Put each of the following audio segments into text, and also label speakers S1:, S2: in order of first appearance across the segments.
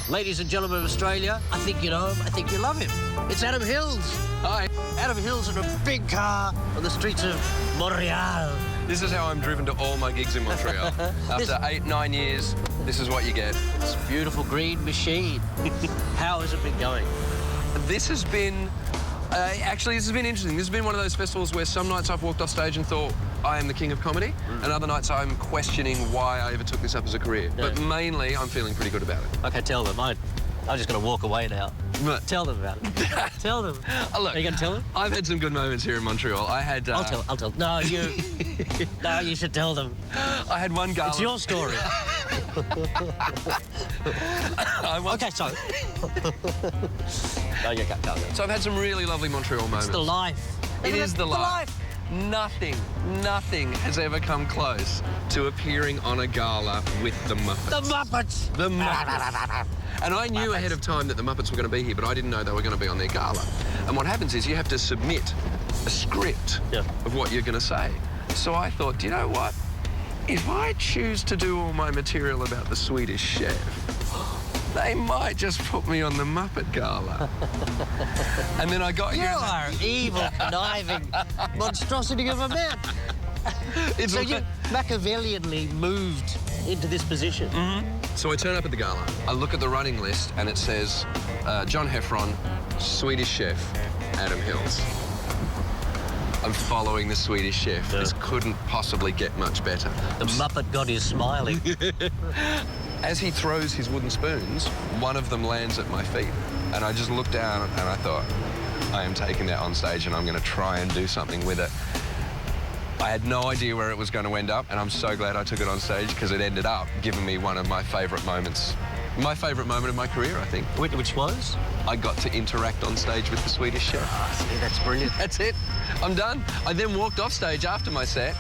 S1: Ladies and gentlemen of Australia, I think you know him, I think you love him. It's Adam Hills.
S2: Hi.
S1: Adam Hills in a big car on the streets of Montreal.
S2: This is how I'm driven to all my gigs in Montreal. After 8-9 years, this is what you get.
S1: It's a beautiful green machine. How has it been going?
S2: This has been... actually, this has been interesting. This has been one of those festivals where some nights I've walked off stage and thought, I am the king of comedy, and other nights I'm questioning why I ever took this up as a career.
S1: Yeah.
S2: But mainly, I'm feeling pretty good about it.
S1: Okay, tell them. I'm just going to walk away now.
S2: But,
S1: Tell them about it. Tell them.
S2: look,
S1: Are you going to tell them?
S2: I've had some good moments here in Montreal. I had...
S1: I'll tell. No, you... No, you should tell them.
S2: I had one gala...
S1: It's your story. Okay, sorry. No, you can't tell them.
S2: So I've had some really lovely Montreal moments.
S1: It's the life.
S2: It is the life. Nothing has ever come close to appearing on a gala with the Muppets.
S1: The Muppets!
S2: The Muppets. And I knew ahead of time that the Muppets were going to be here, but I didn't know they were going to be on their gala. And what happens is you have to submit a script of what you're going to say. So I thought, do you know what? If I choose to do all my material about the Swedish chef, they might just put me on the Muppet Gala. And then I got
S1: You
S2: here...
S1: are evil, conniving monstrosity of a man. So you Machiavellianly moved into this position.
S2: So I turn up at the gala, I look at the running list, and it says, John Heffron, Swedish chef, Adam Hills. I'm following the Swedish chef. This couldn't possibly get much better.
S1: The Muppet God is smiling.
S2: As he throws his wooden spoons, one of them lands at my feet. And I just looked down and I thought, I am taking that on stage and I'm going to try and do something with it. I had no idea where it was going to end up, and I'm so glad I took it on stage because it ended up giving me one of my favourite moments. My favourite moment of my career, I think.
S1: Which was?
S2: I got to interact on stage with the Swedish chef.
S1: Oh, see, that's brilliant.
S2: That's it. I'm done. I then walked off stage after my set,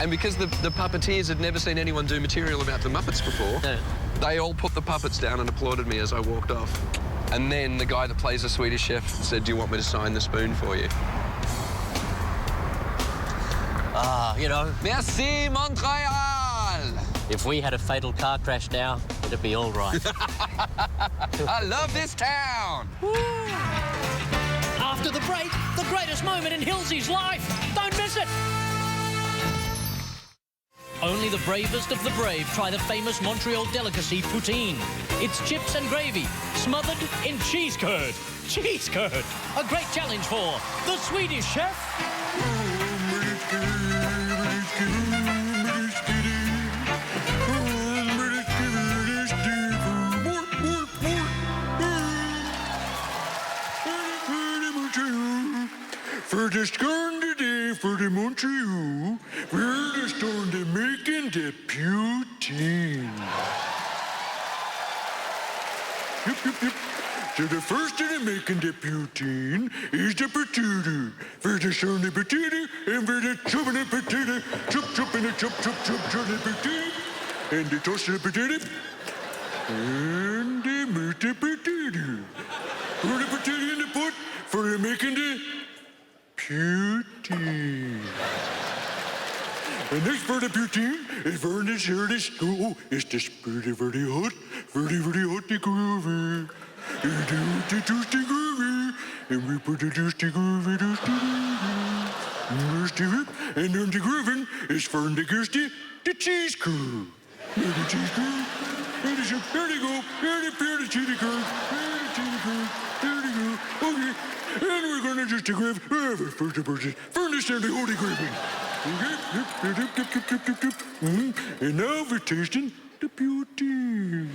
S2: and because the puppeteers had never seen anyone do material about the Muppets before, they all put the puppets down and applauded me as I walked off. And then the guy that plays the Swedish chef said, do you want me to sign the spoon for you?
S1: Ah, you know.
S2: Merci, Montreal!
S1: If we had a fatal car crash now, it'd be all right.
S2: I love this town!
S3: After the break, the greatest moment in Hillsy's life. Don't miss it! Only the bravest of the brave try the famous Montreal delicacy, poutine. It's chips and gravy, smothered in cheese curd. Cheese curd! A great challenge for the Swedish chef.
S4: For the storm today for the Montreal, we're the storm to making the poutine. Yep. So the first thing to making the poutine is the potato. For the storm the potato, and for the chopping the potato, chop and the chop the potato, and the toss the potato, and the move the potato. Put the potato in the pot for the making the poutine. And next for the poutine is for this here the stove. It's this very hot, very hot the groovy. And the toasty groovy. And we put the toasty groovy, and on the grooving is for the kirsty, the cheese curd. And the cheese curd. And the soup. There they go. There the cheese curd. There the cheese curd. There they go. Okay. And we're gonna just grab first the person. Furnace and the holy gravy. Okay. And now we're tasting the poutine.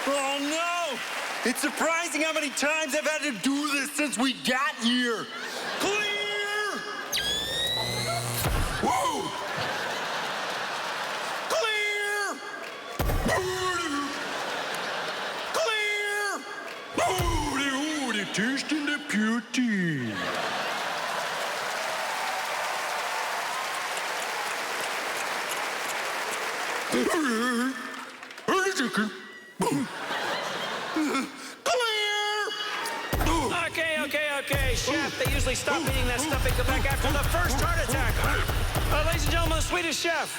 S5: Oh no! It's surprising how many times I've had to do this since we got here. Clear! Whoa! Clear! Clear!
S4: Oh, they're tasting the poutine.
S5: Clear!
S6: Swedish chef. They usually stop eating that stuff and come back after the first heart attack. Ladies and gentlemen, the Swedish chef.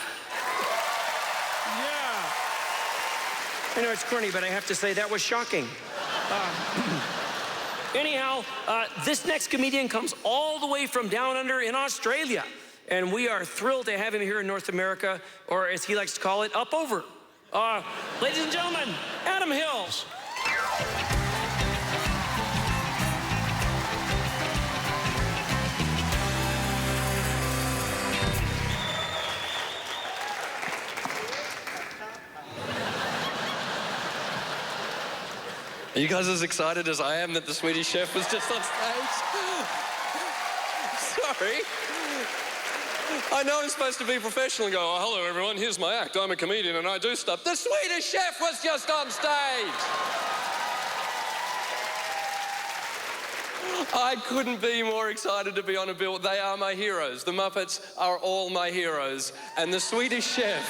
S6: Yeah. I know it's corny, but I have to say that was shocking. Anyhow, this next comedian comes all the way from down under in Australia. And we are thrilled to have him here in North America, or as he likes to call it, up over. Ladies and gentlemen, Adam Hills.
S2: Are you guys as excited as I am that the Swedish chef was just on stage? Sorry. I know I'm supposed to be professional and go, oh, hello everyone, here's my act. I'm a comedian and I do stuff. The Swedish chef was just on stage. I couldn't be more excited to be on a bill. They are my heroes. The Muppets are all my heroes. And the Swedish chef,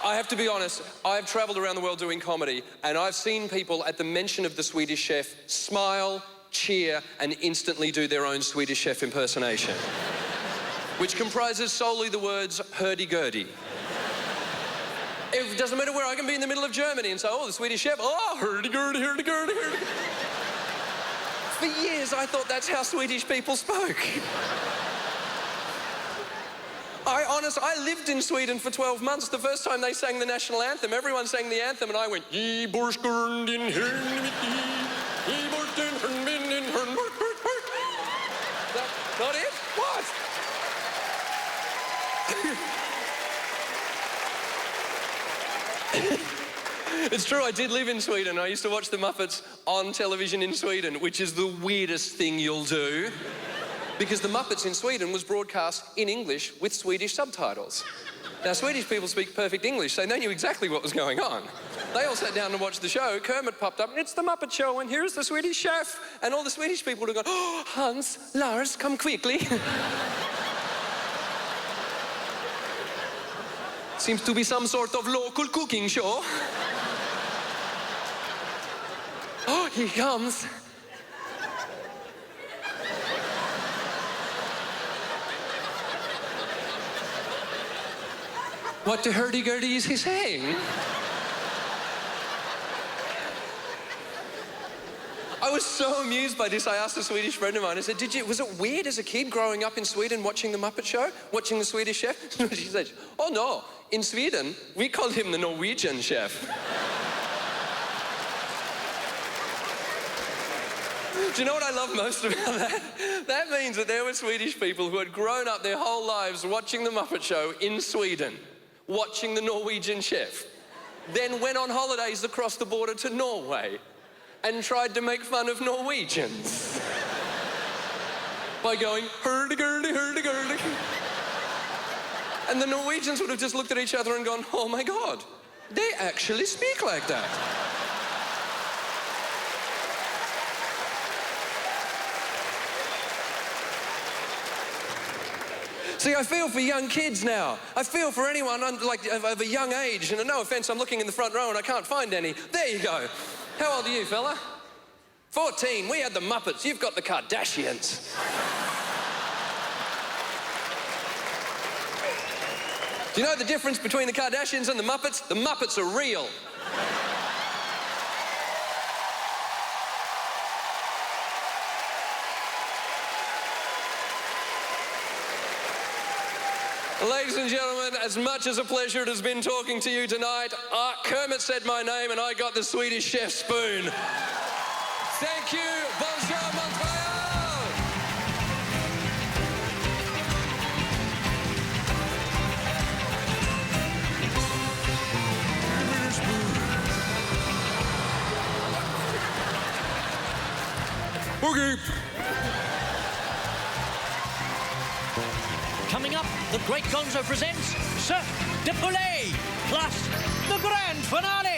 S2: I have to be honest, I've traveled around the world doing comedy and I've seen people at the mention of the Swedish chef smile, cheer, and instantly do their own Swedish chef impersonation, which comprises solely the words hurdy-gurdy. It doesn't matter where, I can be in the middle of Germany and say, oh, the Swedish chef, oh, hurdy-gurdy, hurdy-gurdy, hurdy-gurdy. For years, I thought that's how Swedish people spoke. I lived in Sweden for 12 months. The first time they sang the national anthem, everyone sang the anthem, and I went, Ye borskundin That's not it? What? It's true, I did live in Sweden. I used to watch the Muppets on television in Sweden, which is the weirdest thing you'll do. Because the Muppets in Sweden was broadcast in English with Swedish subtitles. Now, Swedish people speak perfect English, so they knew exactly what was going on. They all sat down to watch the show. Kermit popped up, and it's the Muppet Show, and here's the Swedish chef. And all the Swedish people would have gone, oh, Hans, Lars, come quickly. Seems to be some sort of local cooking show. Oh, he comes. What the hurdy-gurdy is he saying? I was so amused by this, I asked a Swedish friend of mine, I said, was it weird as a kid growing up in Sweden watching the Muppet Show, watching the Swedish chef? She said, oh no, in Sweden, we call him the Norwegian chef. Do you know what I love most about that? That means that there were Swedish people who had grown up their whole lives watching the Muppet Show in Sweden, watching the Norwegian chef, then went on holidays across the border to Norway and tried to make fun of Norwegians by going, hurdy-gurdy, hurdy-gurdy. And the Norwegians would have just looked at each other and gone, oh my God, they actually speak like that. See, I feel for young kids now. I feel for anyone of a young age. And no offense, I'm looking in the front row and I can't find any. There you go. How old are you, fella? 14. We had the Muppets. You've got the Kardashians. Do you know the difference between the Kardashians and the Muppets? The Muppets are real. Ladies and gentlemen, as much as a pleasure it has been talking to you tonight, Kermit said my name and I got the Swedish chef spoon. Thank you. Bonjour, Montreal.
S4: Okay.
S3: Coming up, the Great Gonzo presents Cirque de Poulet, plus the grand finale.